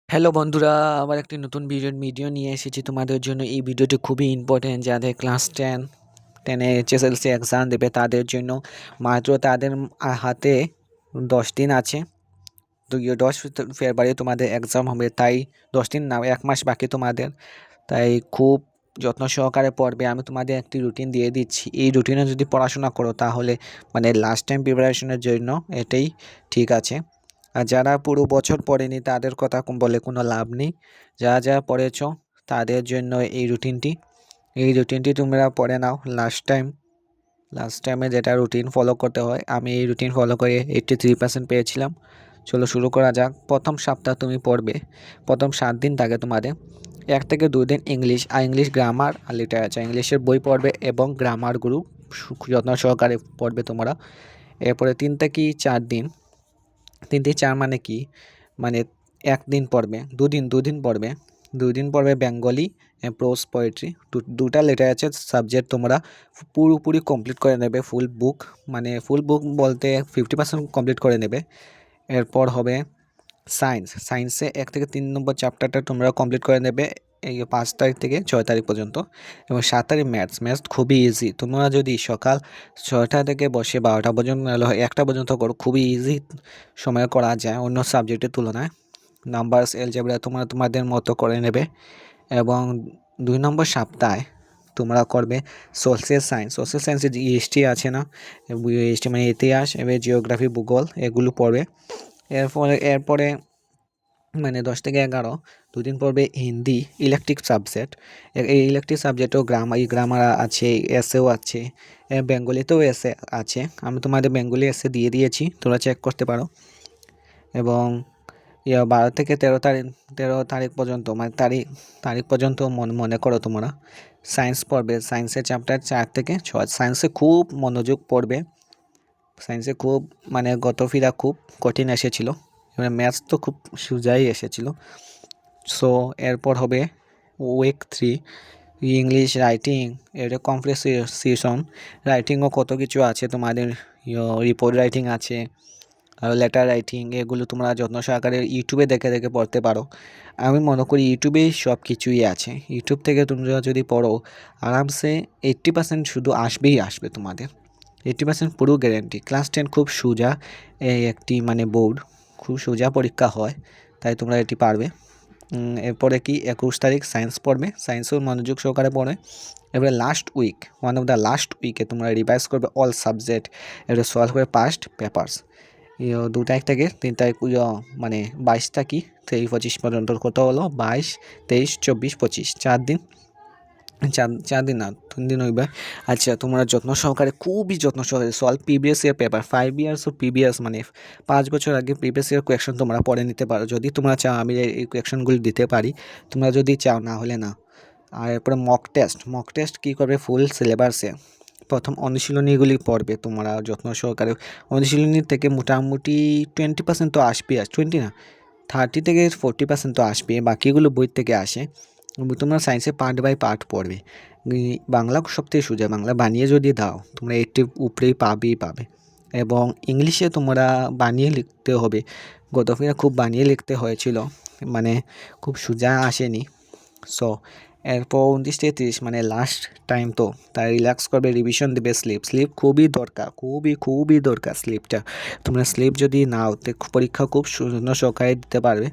Hello বন্ধুরা, আবার একটি নতুন ভিডিও নিয়ে এসেছি তোমাদের জন্য। এই ভিডিওটি খুবই ইম্পর্টেন্ট যাদের ক্লাস 10-এ এইচএসএলসি এক্সাম দেবে তাদের জন্য। মাত্র তাদের হাতে 10 দিন আছে। তো 10 ফেব্রুয়ারি তোমাদের এক্সাম হবে, তাই 10 দিন না, 1 মাস বাকি তোমাদের। তাই খুব যত্ন সহকারে পড়বে। আমি তোমাদের একটি রুটিন দিয়ে দিচ্ছি। এই রুটিনে যদি পড়াশোনা করো তাহলে লাস্ট টাইম প্রিপারেশনের জন্য এটাই ঠিক আছে। আর যারা পুরো বছর পড়েনি তাদের কথা বলে কোনো লাভ নেই। যারা যারা পড়েছ তাদের জন্য এই রুটিনটি তোমরা পড়ে নাও। লাস্ট টাইমে যেটা রুটিন ফলো করতে হয়, আমি এই রুটিন ফলো করে 83% পেয়েছিলাম। চলো শুরু করা যাক। প্রথম সপ্তাহ তুমি পড়বে, প্রথম 7 দিন থাকে তোমাদের। 1 থেকে 2 দিন ইংলিশ গ্রামার আর লিটারেচার, ইংলিশের বই পড়বে এবং গ্রামারগুলো যত্ন সহকারে পড়বে তোমরা। এরপরে 3 থেকে 4 দিন, 3 থেকে 4 মানে কি, মানে 1 দিন পড়বে, দুদিন পড়বে, 2 দিন পড়বে বেঙ্গলি প্রোজ পোয়েট্রি। দুটা লিটারেচার সাবজেক্ট তোমরা পুরোপুরি কমপ্লিট করে নেবে। ফুল বুক বলতে 50% কমপ্লিট করে নেবে। এরপর হবে সায়েন্সে 1 থেকে 3 নম্বর চ্যাপ্টারটা তোমরা কমপ্লিট করে নেবে এই 5 তারিখ থেকে 6 তারিখ পর্যন্ত। এবং 7 তারিখ ম্যাথস খুবই ইজি। তোমরা যদি সকাল 6টা থেকে বসে 12টা পর্যন্ত, 1টা পর্যন্ত করো, খুবই ইজি সময় করা যায় অন্য সাবজেক্টের তুলনায়। নাম্বারস এলজেব্রা তোমরা তোমাদের মতো করে নেবে। এবং 2 নম্বর সপ্তাহে তোমরা করবে সোশ্যাল সায়েন্সের যে ইএসটি আছে না, ইএসটি মানে ইতিহাস, এবার জিওগ্রাফি, ভূগোল, এগুলো পড়বে। এরপরে 10 থেকে 11 2 দিন পড়বে হিন্দি ইলেকট্রিক সাবজেক্ট। এই ইলেকট্রিক সাবজেক্টেও গ্রামার আছে, এসেও আছে, বেঙ্গলিতেও এসে আছে। আমি তোমাদের বেঙ্গলি এসে দিয়ে দিয়েছি, তোমরা চেক করতে পারো। এবং 12 থেকে 13 তারিখ, 13 তারিখ পর্যন্ত, তারিখ পর্যন্ত মনে করো তোমরা সায়েন্স পড়বে। সায়েন্সের চ্যাপ্টার 4 থেকে 6। সায়েন্সে খুব মনোযোগ পড়বে। সায়েন্সে খুব গত ফিরা খুব কঠিন এসেছিলো, এবার ম্যাথস তো খুব সোজাই এসেছিলো। সো এরপর হবে উইক 3, ইংলিশ রাইটিং, এটা কম্প্রিহেনশন। রাইটিংও কত কিছু আছে তোমাদের, রিপোর্ট রাইটিং আছে আর লেটার রাইটিং। এগুলো তোমরা যত্ন সহকারে ইউটিউবে দেখে দেখে পড়তে পারো। আমি মনে করি ইউটিউবেই সব কিছুই আছে। ইউটিউব থেকে তোমরা যদি পড়ো আরামসে 80% শুধু আসবে তোমাদের। 80% পুরো গ্যারেন্টি। ক্লাস 10 খুব সোজা একটি বোর্ড, খুব সোজা পরীক্ষা হয়, তাই তোমরা এটি পারবে। এরপরে কি 21 তারিখ সায়েন্স পড়বে, সায়েন্সও মনোযোগ সহকারে পড়ে। এবারে ওয়ান অফ দ্য লাস্ট উইকে তোমরা রিভাইজ করবে অল সাবজেক্ট, এবারে সলভ করে পাস্ট পেপার্স। 2 তারিখ থেকে 3 তারিখ 22 থাকি 23-25 পর্যন্ত কত হলো, 22, 23, 24, 25, 4 দিন, 4 দিন না 3 দিন হইবে। আচ্ছা, তোমরা খুবই যত্ন সহকারে solve previous year paper, 5 years ও প্রিভিয়াস 5 বছর আগে প্রিভিয়াস ইয়ার কোয়েকশন তোমরা পড়ে নিতে পারো। যদি তোমরা চাও আমি এই কোয়েকশনগুলি দিতে পারি, তোমরা যদি চাও, না হলে না। আর এরপরে মক টেস্ট কী করবে, ফুল সিলেবাসে প্রথম অনুশীলনীগুলি পড়বে তোমরা যত্ন সহকারে। অনুশীলনীর থেকে মোটামুটি 20% তো আসবে, 20 না 30 থেকে 40% তো আসবে, বাকিগুলো বই থেকে আসে। তোমরা সায়েন্সে পার্ট বাই পার্ট পড়বে। বাংলা সবথেকে সোজা, বাংলা বানিয়ে যদি দাও তোমরা 80 উপরেই পাবে। এবং ইংলিশে তোমরা বানিয়ে লিখতে হবে। গতফেরা খুব বানিয়ে লিখতে হয়েছিল, খুব সোজা আসেনি। সো এরপর 29 থেকে 30 লাস্ট টাইম, তো তাই রিল্যাক্স করবে, রিভিশন দেবে। স্লিপ খুবই দরকার, খুবই দরকার স্লিপটা। তোমরা স্লিপ যদি নাও তো পরীক্ষা খুব সুন্দর সহকারে দিতে পারবে।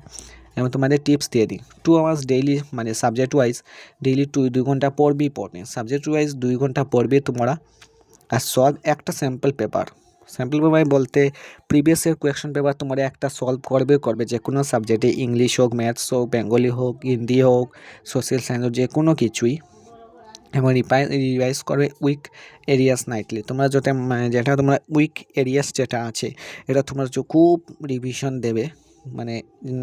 এবং তোমাদের টিপস দিয়ে দিই, 2 hours daily, subject wise daily 2 ঘন্টা পড়বে। সাবজেক্ট ওয়াইজ 2 ঘন্টা পড়বে তোমরা। আর সলভ একটা স্যাম্পল পেপার বলতে প্রিভিয়াস ইয়ার কোয়েকশন পেপার তোমরা একটা সলভ করবে যে কোনো সাবজেক্টে, ইংলিশ হোক, ম্যাথস হোক, বেঙ্গলি হোক, হিন্দি হোক, সোশ্যাল সায়েন্স হোক, যে কোনো কিছুই। এবং রিভাইজ করবে উইক এরিয়াস নাইটলি। তোমরা যেটা তোমরা উইক এরিয়াস যেটা আছে এটা তোমরা খুব রিভিশন দেবে,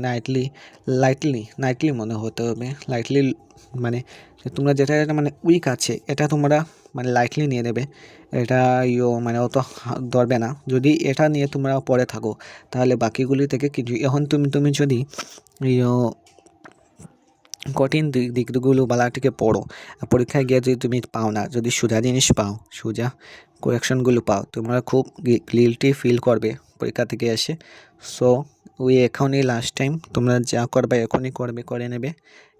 নাইটলি মনে হতে হবে। লাইটলি তোমরা যেটা উইক আছে এটা তোমরা লাইটলি নিয়ে নেবে। এটা অত ধরবে না। যদি এটা নিয়ে তোমরা পড়ে থাকো তাহলে বাকিগুলি থেকে কিছু, এখন তুমি যদি কঠিন দিকগুলো বালাটিকে পড়ো, পরীক্ষায় গিয়ে যদি তুমি পাও না, যদি সোজা জিনিস পাও, সোজা কোয়েকশনগুলো পাও, তোমরা খুব গিল্টি ফিল করবে পরীক্ষা থেকে এসে। সো ওই এখনই লাস্ট টাইম, তোমরা যা করবে এখনই করে নেবে।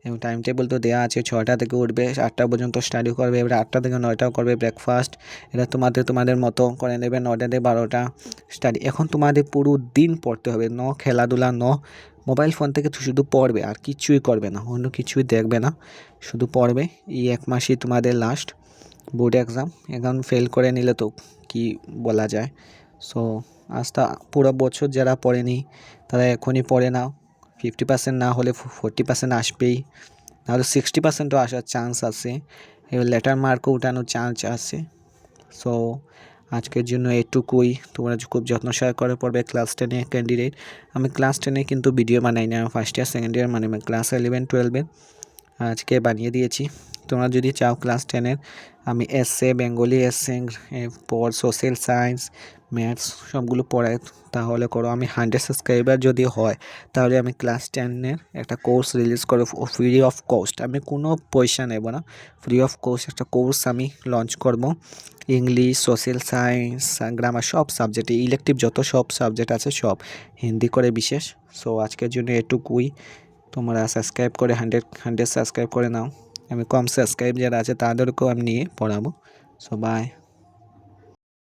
এবং টাইম টেবিল তো দেওয়া আছে, 6টা থেকে উঠবে, 8টা পর্যন্ত স্টাডি করবে, এবার 8টা থেকে 9টাও করবে ব্রেকফাস্ট। এটা তোমাদের মতো করে নেবে, 9টা থেকে 12টা স্টাডি। এখন তোমাদের পুরো দিন পড়তে হবে, খেলাধুলা, মোবাইল ফোন থেকে শুধু পড়বে আর কিছুই করবে না, অন্য কিছুই দেখবে না, শুধু পড়বে। এই 1 মাসই তোমাদের লাস্ট বোর্ড এক্সাম। এখন ফেল করে নিলে তো কি বলা যায়। সো আজটা পুরো বছর যারা পড়েনি তারা এখনই পড়ে নাও। 50% না হলে 40% আসবেই, নাহলে 60%ও আসার চান্স আছে, এবার লেটার মার্কও উঠানোর চান্স আছে। সো আজকের জন্য এটুকুই। তোমরা খুব যত্ন সহকারে পড়বে। ক্লাস 10 ক্যান্ডিডেট, আমি ক্লাস 10 কিন্তু ভিডিও বানাই না, ফার্স্ট ইয়ার সেকেন্ড ইয়ার মানে ক্লাস 11-12 আজকে বানিয়ে দিয়েছি। তোমরা যদি চাও ক্লাস 10 আমি এসএ, বেঙ্গলি এসএ, পর সোশ্যাল সায়েন্স, ম্যাথস সবগুলো পড়াই, তাহলে করো। আমি 100 সাবস্ক্রাইবার যদি হয় তাহলে আমি ক্লাস 10 একটা কোর্স রিলিজ করব ফ্রি অফ কস্ট। আমি কোনো পয়সা নেব না, ফ্রি অফ কস্ট একটা কোর্স আমি লঞ্চ করব। ইংলিশ, সোশ্যাল সায়েন্স, গ্রামার সব সাবজেক্টে, ইলেকটিভ যত সব সাবজেক্ট আছে সব, হিন্দি করে বিশেষ। সো আজকের জন্য এটুকুই। তোমরা সাবস্ক্রাইব করে 100 সাবস্ক্রাইব করে নাও। আমি কম সাবস্ক্রাইব যারা আছে তাদেরকেও আমি নিয়ে পড়াবো। So by.